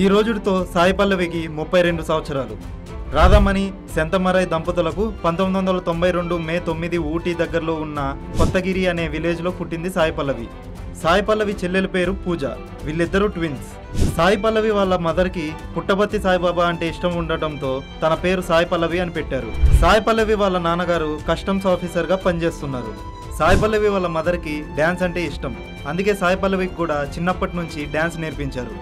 ఈ రోజుతో సాయి పల్లవికి 32 సంవత్సరాలు. రాధామణి, శంతమరై దంపతులకు 1992 మే 9 ఊటీ దగ్గరలో ఉన్న కొత్తగిరి అనే విలేజ్లో పుట్టింది సాయి పల్లవి. సాయి పల్లవి చెల్లెల పేరు పూజ. వీళ్ళిద్దరూ ట్విన్స్. సాయి పల్లవి వాళ్ళ మదర్కి పుట్టపర్తి సాయిబాబా అంటే ఇష్టం ఉండటంతో తన పేరు సాయి పల్లవి అని పెట్టారు. సాయి పల్లవి వాళ్ళ నాన్నగారు కస్టమ్స్ ఆఫీసర్గా పనిచేస్తున్నారు. సాయి పల్లవి వాళ్ళ మదర్కి డ్యాన్స్ అంటే ఇష్టం. అందుకే సాయి పల్లవికి కూడా చిన్నప్పటి నుంచి డ్యాన్స్ నేర్పించారు.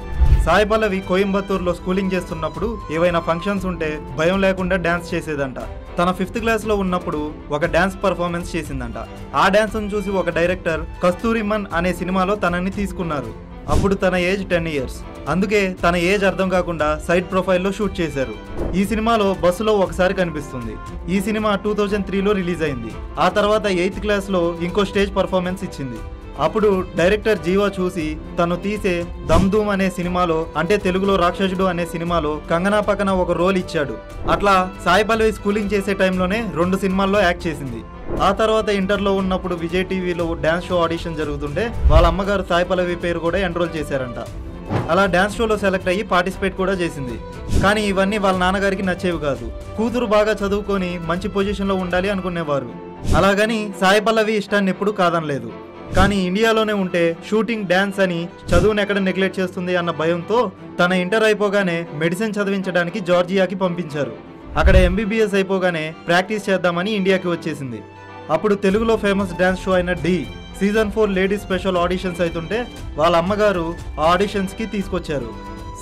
సాయి పల్లవి కోయంబత్తూరులో స్కూలింగ్ చేస్తున్నప్పుడు ఏవైనా ఫంక్షన్స్ ఉంటే భయం లేకుండా డ్యాన్స్ చేసేదంట. తన 5th క్లాస్లో ఉన్నప్పుడు ఒక డ్యాన్స్ పర్ఫార్మెన్స్ చేసిందంట. ఆ డ్యాన్స్ను చూసి ఒక డైరెక్టర్ కస్తూరిమన్ అనే సినిమాలో తనని తీసుకున్నారు. అప్పుడు తన ఏజ్ 10 years. అందుకే తన ఏజ్ అర్థం కాకుండా సైడ్ ప్రొఫైల్లో షూట్ చేశారు. ఈ సినిమాలో బస్సులో ఒకసారి కనిపిస్తుంది. ఈ సినిమా 2003లో రిలీజ్ అయింది. ఆ తర్వాత 8th క్లాస్లో ఇంకో స్టేజ్ పర్ఫార్మెన్స్ ఇచ్చింది. అప్పుడు డైరెక్టర్ జీవా చూసి తను తీసే దమ్ ధూమ్ అనే సినిమాలో, అంటే తెలుగులో రాక్షసుడు అనే సినిమాలో కంగనా పక్కన ఒక రోల్ ఇచ్చాడు. అట్లా సాయి పల్లవి స్కూలింగ్ చేసే టైంలోనే 2 సినిమాల్లో యాక్ట్ చేసింది. ఆ తర్వాత ఇంటర్లో ఉన్నప్పుడు విజయ్ టీవీలో డ్యాన్స్ షో ఆడిషన్ జరుగుతుంటే వాళ్ళ అమ్మగారు సాయి పల్లవి పేరు కూడా ఎన్రోల్ చేశారంట. అలా డ్యాన్స్ షోలో సెలెక్ట్ అయ్యి పార్టిసిపేట్ కూడా చేసింది. కానీ ఇవన్నీ వాళ్ళ నాన్నగారికి నచ్చేవి కాదు. కూతురు బాగా చదువుకొని మంచి పొజిషన్లో ఉండాలి అనుకునేవారు. అలాగని సాయి పల్లవి ఇష్టాన్ని ఎప్పుడూ కాదనలేదు. కానీ ఇండియాలోనే ఉంటే షూటింగ్, డ్యాన్స్ అని చదువును ఎక్కడ నెగ్లెక్ట్ చేస్తుంది అన్న భయంతో తన ఇంటర్ అయిపోగానే మెడిసిన్ చదివించడానికి జార్జియాకి పంపించారు. అక్కడ MBBS అయిపోగానే ప్రాక్టీస్ చేద్దామని ఇండియాకి వచ్చేసింది. అప్పుడు తెలుగులో ఫేమస్ డ్యాన్స్ షో అయిన Dhee season 4 ladies special auditions అవుతుంటే వాళ్ళ అమ్మగారు ఆ ఆడిషన్స్కి తీసుకొచ్చారు.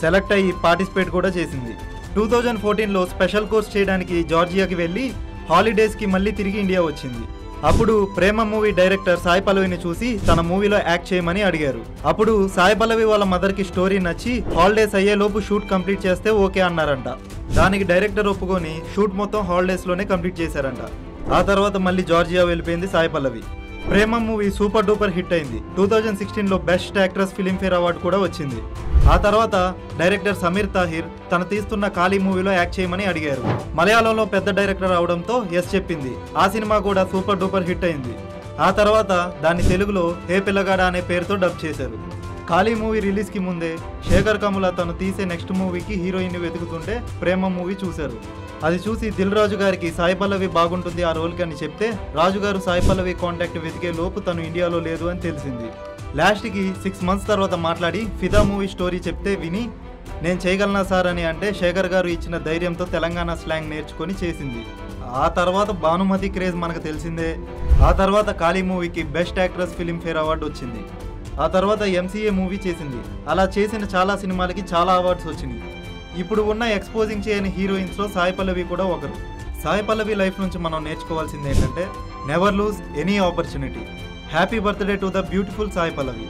సెలెక్ట్ అయ్యి పార్టిసిపేట్ కూడా చేసింది. 2014లో స్పెషల్ కోర్స్ చేయడానికి జార్జియాకి వెళ్ళి హాలిడేస్కి మళ్ళీ తిరిగి ఇండియా వచ్చింది. అప్పుడు ప్రేమ మూవీ డైరెక్టర్ సాయి పల్లవిని చూసి తన మూవీలో యాక్ట్ చేయమని అడిగారు. అప్పుడు సాయి పల్లవి వాళ్ళ మదర్కి స్టోరీ నచ్చి హాలిడేస్ అయ్యేలోపు షూట్ కంప్లీట్ చేస్తే ఓకే అన్నారంట. దానికి డైరెక్టర్ ఒప్పుకొని షూట్ మొత్తం హాలిడేస్లోనే కంప్లీట్ చేశారంట. ఆ తర్వాత మళ్ళీ జార్జియా వెళ్ళిపోయింది సాయి పల్లవి. ప్రేమ మూవీ సూపర్ డూపర్ హిట్ అయింది. 2016లో బెస్ట్ యాక్ట్రెస్ ఫిలింఫేర్ అవార్డు కూడా వచ్చింది. ఆ తర్వాత డైరెక్టర్ సమీర్ తాహిర్ తను తీస్తున్న ఖాళీ మూవీలో యాక్ట్ చేయమని అడిగారు. మలయాళంలో పెద్ద డైరెక్టర్ అవడంతో ఎస్ చెప్పింది. ఆ సినిమా కూడా సూపర్ డూపర్ హిట్ అయింది. ఆ తర్వాత దాన్ని తెలుగులో హే పిల్లగాడ అనే పేరుతో డబ్ చేశారు. ఖాళీ మూవీ రిలీజ్కి ముందే శేఖర్ కమల తను తీసే నెక్స్ట్ మూవీకి హీరోయిన్ వెతుకుతుంటే ప్రేమ మూవీ చూశారు. అది చూసి దిల్ రాజు గారికి సాయి పల్లవి బాగుంటుంది ఆ రోల్కి అని చెప్తే రాజుగారు సాయి పల్లవి కాంటాక్ట్ వెతికే లోపు తను ఇండియాలో లేదు అని తెలిసింది. లాస్ట్కి 6 months తర్వాత మాట్లాడి ఫిదా మూవీ స్టోరీ చెప్తే విని నేను చేయగలనా సార్ అని అంటే శేఖర్ గారు ఇచ్చిన ధైర్యంతో తెలంగాణ స్లాంగ్ నేర్చుకొని చేసింది. ఆ తర్వాత భానుమతి క్రేజ్ మనకు తెలిసిందే. ఆ తర్వాత ఖాళీ మూవీకి బెస్ట్ యాక్ట్రెస్ ఫిలింఫేర్ అవార్డు వచ్చింది. ఆ తర్వాత MCA మూవీ చేసింది. అలా చేసిన చాలా సినిమాలకి చాలా అవార్డ్స్ వచ్చినాయి. ఇప్పుడు ఉన్న ఎక్స్పోజింగ్ చేయని హీరోయిన్స్లో సాయి పల్లవి కూడా ఒకరు. సాయి పల్లవి లైఫ్ నుంచి మనం నేర్చుకోవాల్సింది ఏంటంటే never loose any opportunity. Happy birthday to the beautiful Sai Pallavi.